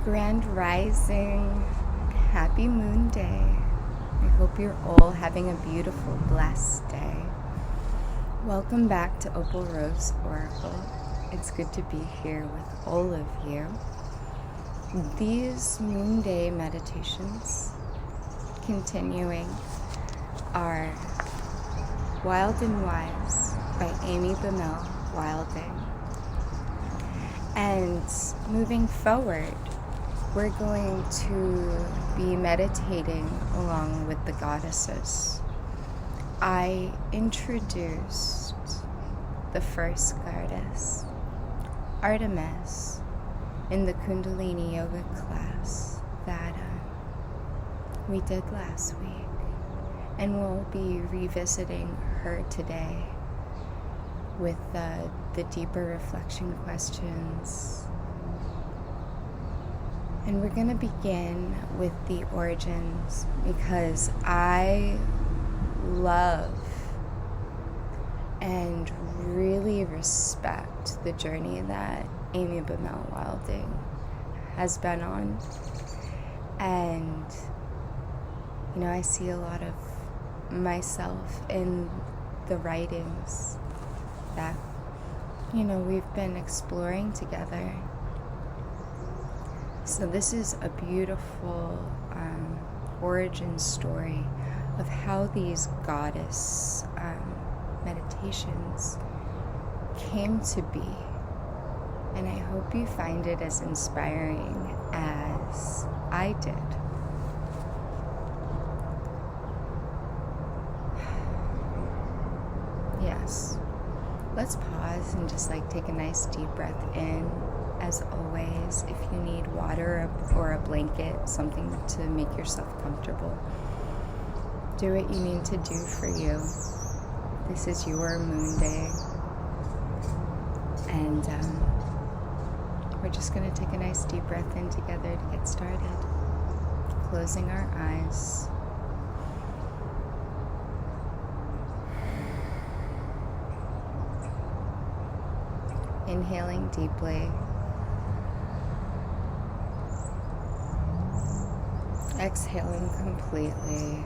Grand Rising, happy moon day. I hope you're all having a beautiful, blessed day. Welcome back to Opal Rose Oracle. It's good to be here with all of you. These moon day meditations, continuing, are Wild and Wise by Amy Bammel Wilding. And moving forward, we're going to be meditating along with the goddesses. I introduced the first goddess, Artemis, in the Kundalini Yoga class that we did last week. And we'll be revisiting her today with the deeper reflection questions. And we're going to begin with the origins because I love and really respect the journey that Amy Bammel Wilding has been on. And, I see a lot of myself in the writings that, we've been exploring together. So this is a beautiful origin story of how these goddess meditations came to be. And I hope you find it as inspiring as I did. Yes. Let's pause and just take a nice deep breath in. As always, if you need water or a blanket, something to make yourself comfortable, do what you need to do for you. This is your moon day. And we're just going to take a nice deep breath in together to get started. Closing our eyes. Inhaling deeply. Exhaling completely.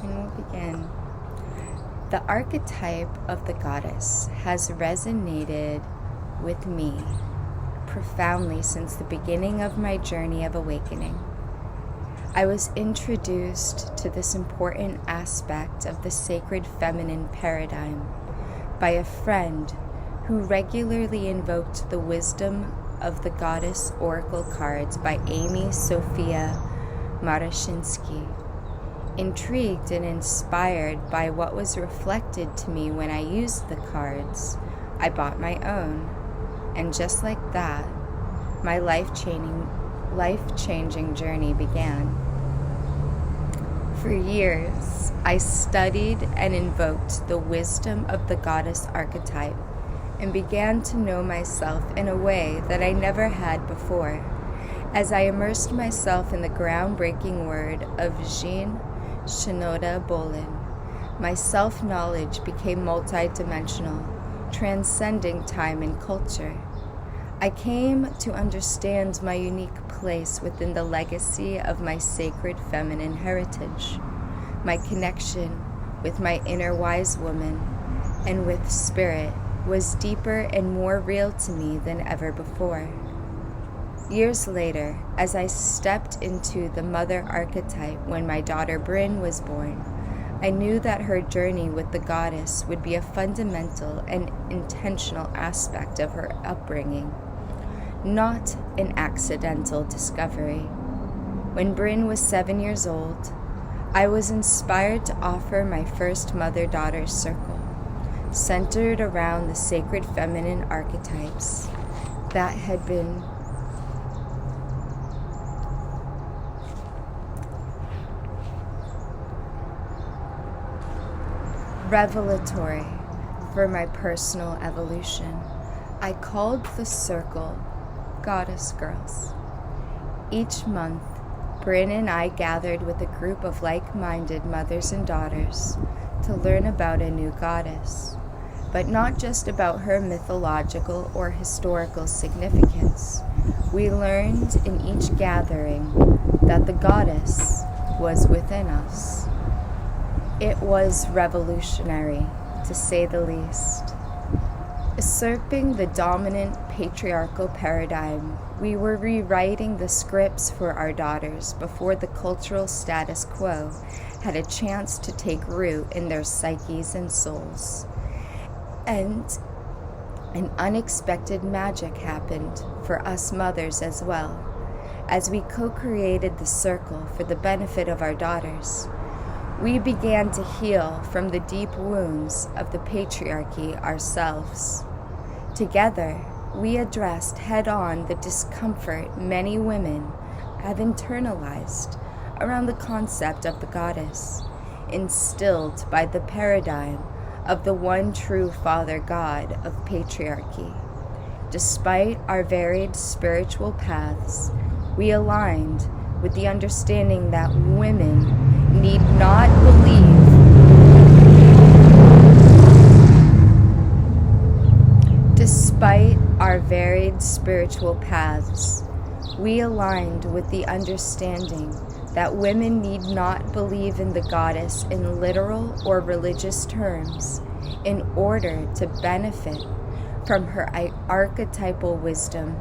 And we'll begin. The archetype of the goddess has resonated with me profoundly since the beginning of my journey of awakening. I was introduced to this important aspect of the sacred feminine paradigm by a friend who regularly invoked the wisdom of the Goddess Oracle cards by Amy Sophia Marashinsky. Intrigued and inspired by what was reflected to me when I used the cards, I bought my own. And just like that, my life-changing journey began. For years, I studied and invoked the wisdom of the goddess archetype and began to know myself in a way that I never had before. As I immersed myself in the groundbreaking word of Jean Shinoda Bolin, my self-knowledge became multidimensional, transcending time and culture. I came to understand my unique place within the legacy of my sacred feminine heritage, my connection with my inner wise woman and with spirit was deeper and more real to me than ever before. Years later, as I stepped into the mother archetype when my daughter Bryn was born, I knew that her journey with the goddess would be a fundamental and intentional aspect of her upbringing, not an accidental discovery. When Bryn was 7 years old, I was inspired to offer my first mother-daughter circle, centered around the sacred feminine archetypes that had been revelatory for my personal evolution. I called the circle Goddess Girls. Each month, Bryn and I gathered with a group of like-minded mothers and daughters to learn about a new goddess. but not just about her mythological or historical significance. We learned in each gathering that the goddess was within us. It was revolutionary, to say the least. Usurping the dominant patriarchal paradigm, we were rewriting the scripts for our daughters before the cultural status quo had a chance to take root in their psyches and souls. And an unexpected magic happened for us mothers as well, as we co-created the circle for the benefit of our daughters. We began to heal from the deep wounds of the patriarchy ourselves. Together, we addressed head-on the discomfort many women have internalized around the concept of the goddess, instilled by the paradigm of the one true Father God of patriarchy. Despite our varied spiritual paths, we aligned with the understanding that women need not believe Despite our varied spiritual paths, we aligned with the understanding that women need not believe in the goddess in literal or religious terms in order to benefit from her archetypal wisdom.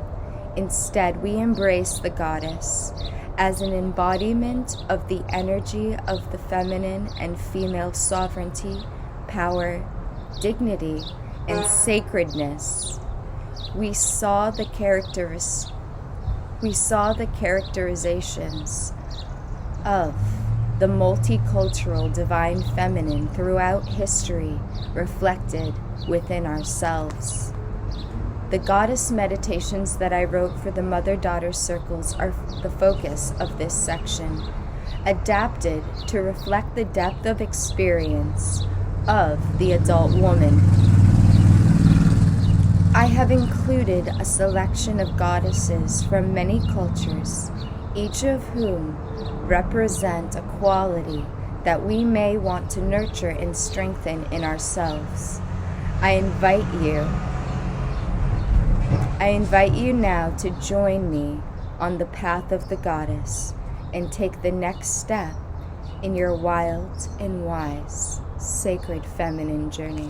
Instead, we embrace the goddess as an embodiment of the energy of the feminine and female sovereignty, power, dignity, and sacredness. We saw the characterizations of the multicultural divine feminine throughout history reflected within ourselves. The goddess meditations that I wrote for the mother-daughter circles are the focus of this section, adapted to reflect the depth of experience of the adult woman. I have included a selection of goddesses from many cultures, each of whom represent a quality that we may want to nurture and strengthen in ourselves. I invite you now to join me on the path of the goddess and take the next step in your wild and wise, sacred feminine journey.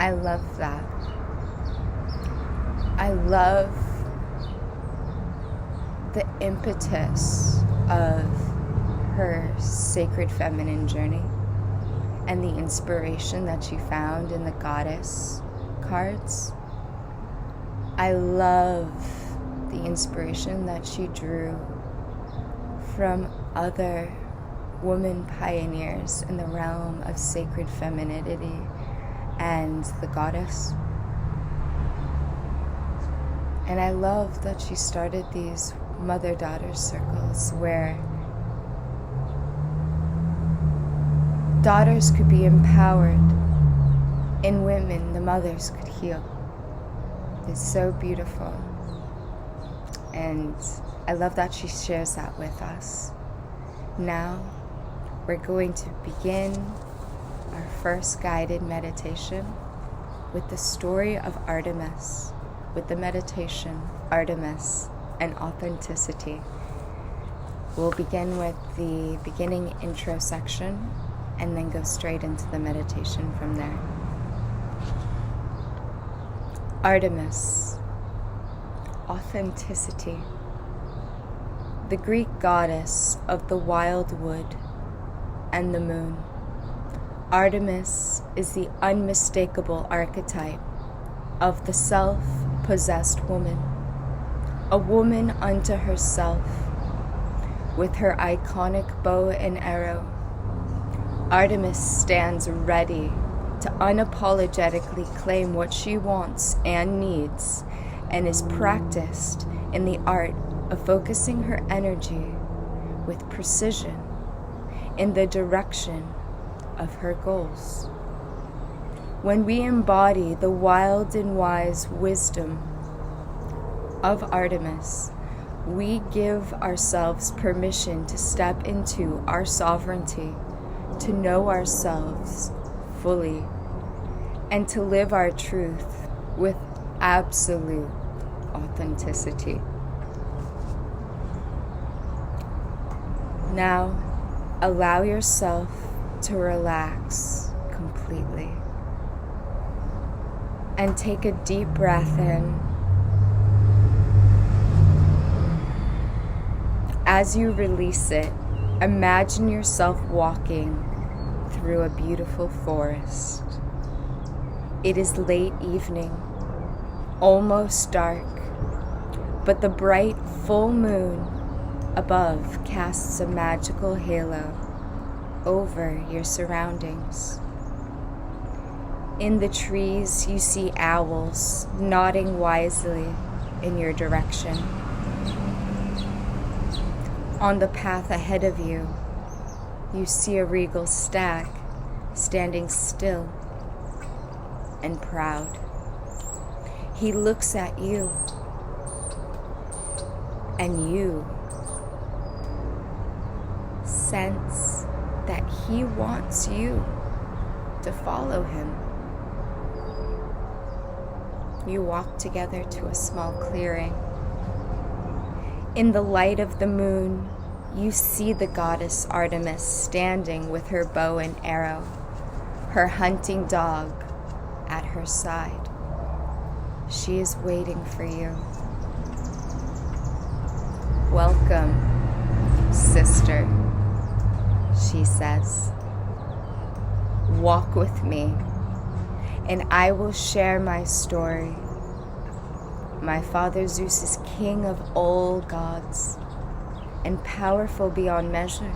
I love that. I love the impetus of her sacred feminine journey and the inspiration that she found in the goddess cards. I love the inspiration that she drew from other woman pioneers in the realm of sacred femininity and the goddess. And I love that she started these mother-daughter circles where daughters could be empowered and women, the mothers, could heal. It's so beautiful. And I love that she shares that with us. Now, we're going to begin our first guided meditation with the story of Artemis, with the meditation Artemis and authenticity. We'll begin with the beginning intro section and then go straight into the meditation from there. Artemis, authenticity, the Greek goddess of the wild wood and the moon. Artemis is the unmistakable archetype of the self-possessed woman, a woman unto herself, with her iconic bow and arrow. Artemis stands ready to unapologetically claim what she wants and needs, and is practiced in the art of focusing her energy with precision in the direction of her goals. When we embody the wild and wise wisdom of Artemis, we give ourselves permission to step into our sovereignty, to know ourselves fully and to live our truth with absolute authenticity. Now, allow yourself to relax completely and take a deep breath in. As you release it, imagine yourself walking through a beautiful forest. It is late evening, almost dark, but the bright full moon above casts a magical halo over your surroundings. In the trees, you see owls nodding wisely in your direction. On the path ahead of you, you see a regal stag standing still and proud. He looks at you, and you sense that he wants you to follow him. You walk together to a small clearing. In the light of the moon, you see the goddess Artemis standing with her bow and arrow, her hunting dog at her side. She is waiting for you. "Welcome, sister," she says. "Walk with me, and I will share my story. My father Zeus is king of all gods and powerful beyond measure.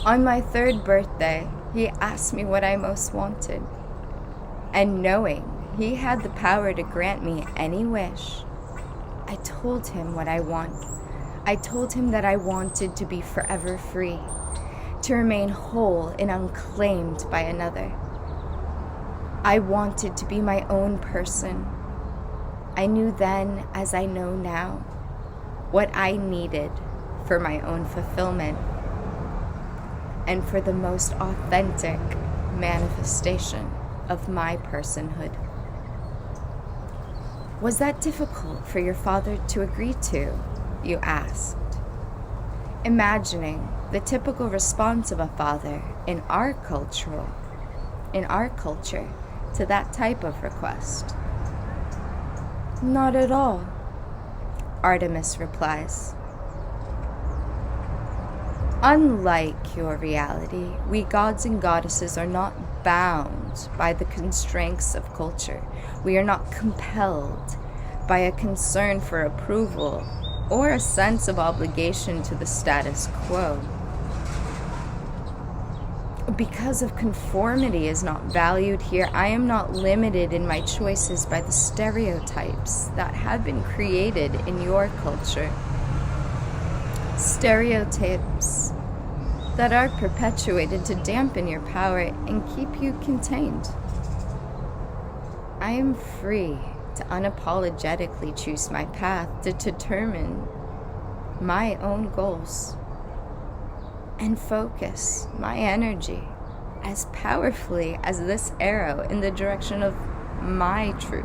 On my 3rd birthday, he asked me what I most wanted, and knowing he had the power to grant me any wish, I told him what I want. I told him that I wanted to be forever free, to remain whole and unclaimed by another. I wanted to be my own person. I knew then, as I know now, what I needed for my own fulfillment and for the most authentic manifestation of my personhood." "Was that difficult for your father to agree to?" you asked, imagining the typical response of a father in our culture to that type of request. "Not at all," Artemis replies. "Unlike your reality, we gods and goddesses are not bound by the constraints of culture. We are not compelled by a concern for approval or a sense of obligation to the status quo. Because of conformity is not valued here, I am not limited in my choices by the stereotypes that have been created in your culture. Stereotypes that are perpetuated to dampen your power and keep you contained. I am free to unapologetically choose my path, to determine my own goals, and focus my energy as powerfully as this arrow in the direction of my truth."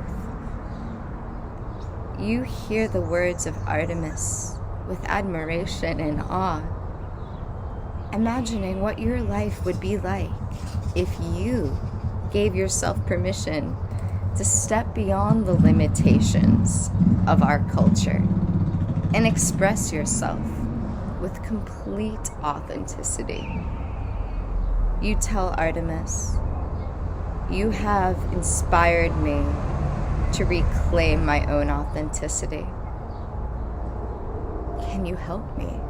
You hear the words of Artemis with admiration and awe, imagining what your life would be like if you gave yourself permission to step beyond the limitations of our culture and express yourself with complete authenticity. You tell Artemis, "You have inspired me to reclaim my own authenticity. Can you help me?"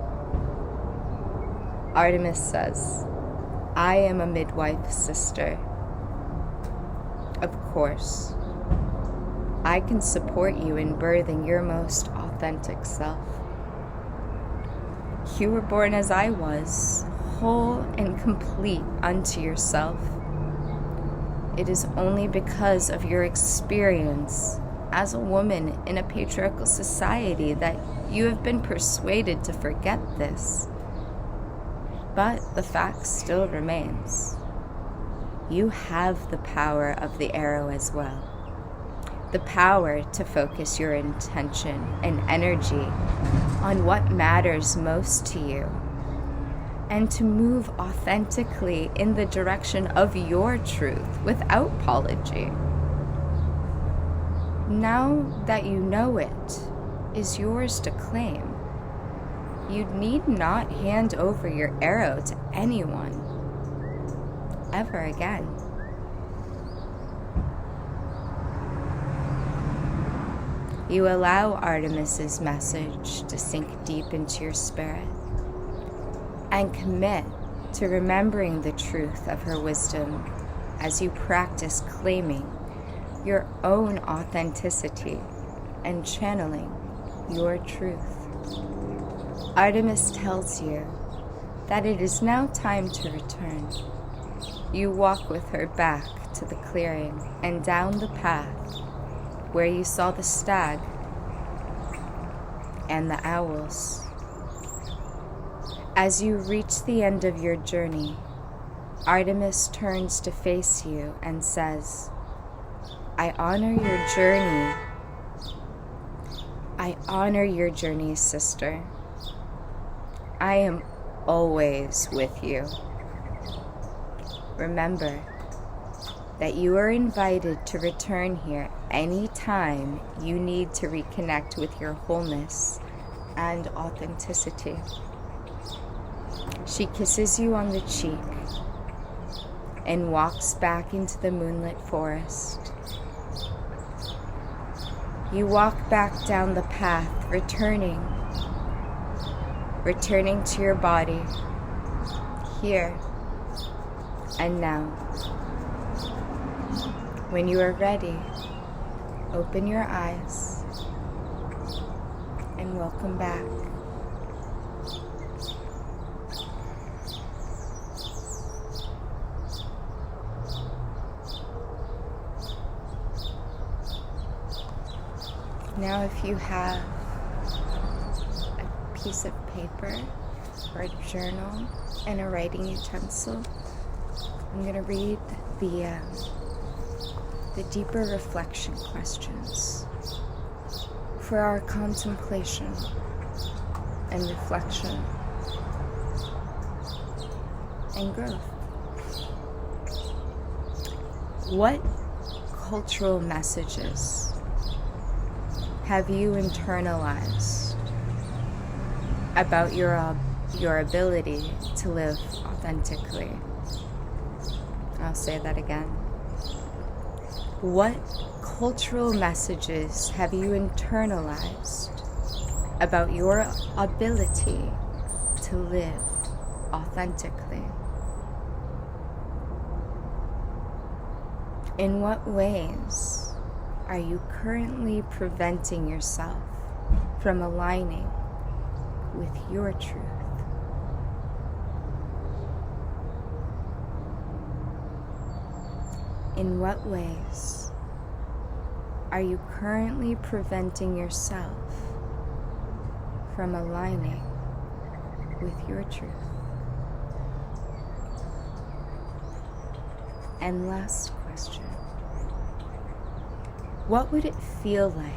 Artemis says, "I am a midwife, sister. Of course, I can support you in birthing your most authentic self. You were born as I was, whole and complete unto yourself. It is only because of your experience as a woman in a patriarchal society that you have been persuaded to forget this. But the fact still remains. You have the power of the arrow as well. The power to focus your intention and energy on what matters most to you, and to move authentically in the direction of your truth without apology. Now that you know it is yours to claim, you need not hand over your arrow to anyone ever again. You allow Artemis's message to sink deep into your spirit and commit to remembering the truth of her wisdom as you practice claiming your own authenticity and channeling your truth. Artemis tells you that it is now time to return. You walk with her back to the clearing and down the path where you saw the stag and the owls. As you reach the end of your journey, Artemis turns to face you and says, I honor your journey. I honor your journey, sister. I am always with you. Remember that you are invited to return here anytime you need to reconnect with your wholeness and authenticity. She kisses you on the cheek and walks back into the moonlit forest. You walk back down the path, returning to your body, here and now. When you are ready, open your eyes and welcome back. Now, if you have a piece of paper or a journal and a writing utensil, I'm going to read the deeper reflection questions for our contemplation and reflection and growth. What cultural messages have you internalized about your ability to live authentically? I'll say that again. What cultural messages have you internalized about your ability to live authentically? In what ways are you currently preventing yourself from aligning with your truth? In what ways are you currently preventing yourself from aligning with your truth? And last question. What would it feel like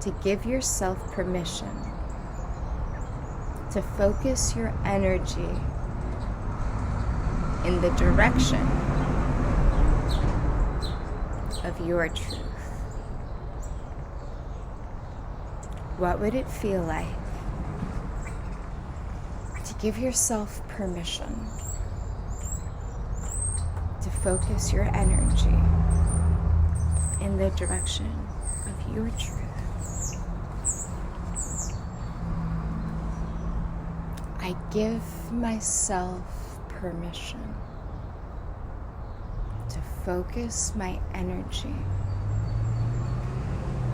to give yourself permission to focus your energy in the direction of your truth? What would it feel like to give yourself permission to focus your energy in the direction of your truth? I give myself permission to focus my energy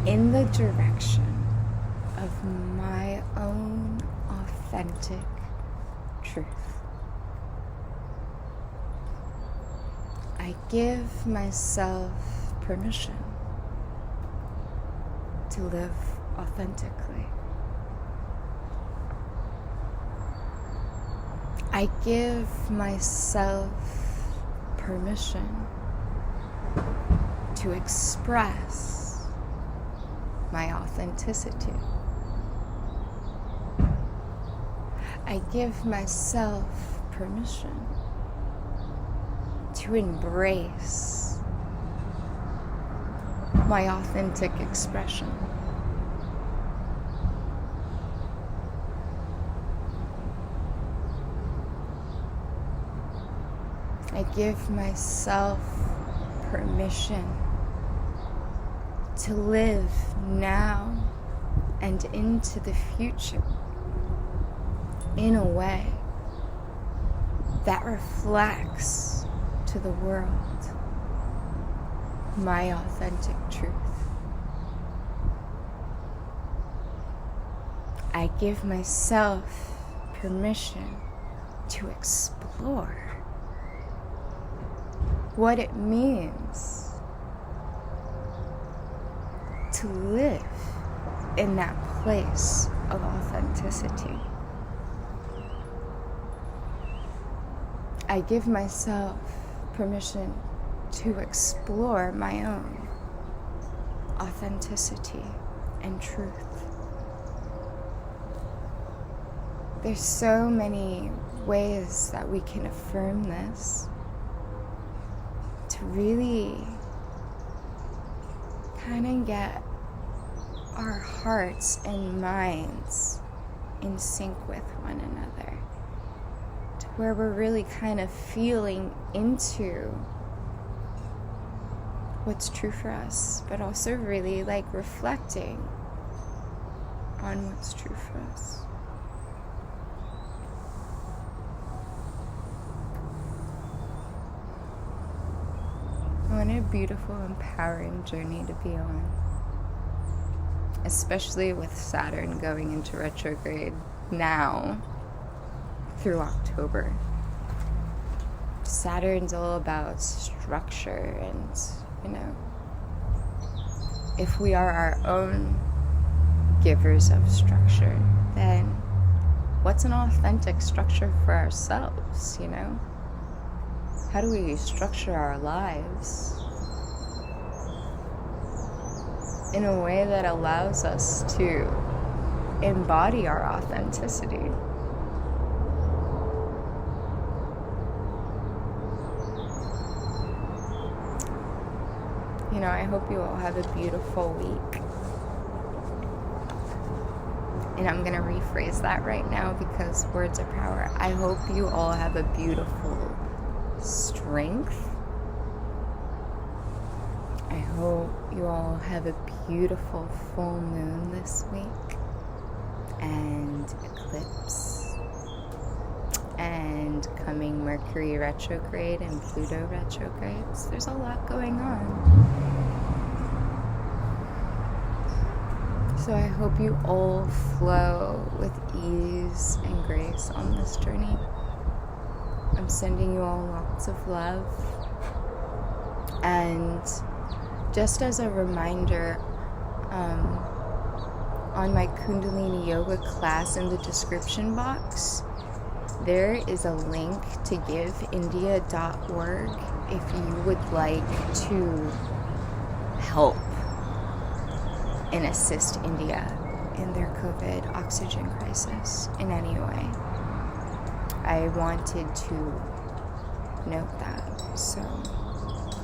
in the direction of my own authentic truth. I give myself permission to live authentically. I give myself permission to express my authenticity. I give myself permission to embrace my authentic expression. I give myself permission to live now and into the future in a way that reflects to the world my authentic truth. I give myself permission to explore what it means to live in that place of authenticity. I give myself permission to explore my own authenticity and truth. There's so many ways that we can affirm this to really kind of get our hearts and minds in sync with one another, to where we're really kind of feeling into what's true for us, but also really like reflecting on what's true for us. What a beautiful, empowering journey to be on. Especially with Saturn going into retrograde now through October. Saturn's all about structure and, if we are our own givers of structure, then what's an authentic structure for ourselves, How do we structure our lives in a way that allows us to embody our authenticity? I hope you all have a beautiful week. And I'm going to rephrase that right now because words are power. I hope you all have a beautiful strength. I hope you all have a beautiful full moon this week and eclipse and coming Mercury retrograde and Pluto retrogrades. There's a lot going on. So I hope you all flow with ease and grace on this journey. I'm sending you all lots of love. And just as a reminder, on my Kundalini Yoga class in the description box, there is a link to giveindia.org if you would like to help and assist India in their COVID oxygen crisis in any way. I wanted to note that. So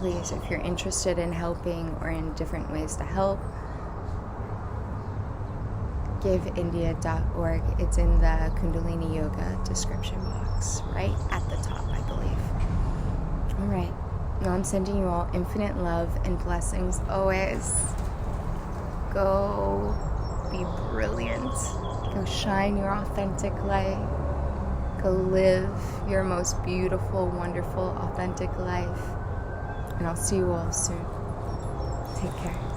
please, if you're interested in helping or in different ways to help, giveindia.org. It's in the Kundalini Yoga description box, right at the top, I believe. All right. Now I'm sending you all infinite love and blessings always. Go be brilliant. Go shine your authentic light. Go live your most beautiful, wonderful, authentic life. And I'll see you all soon. Take care.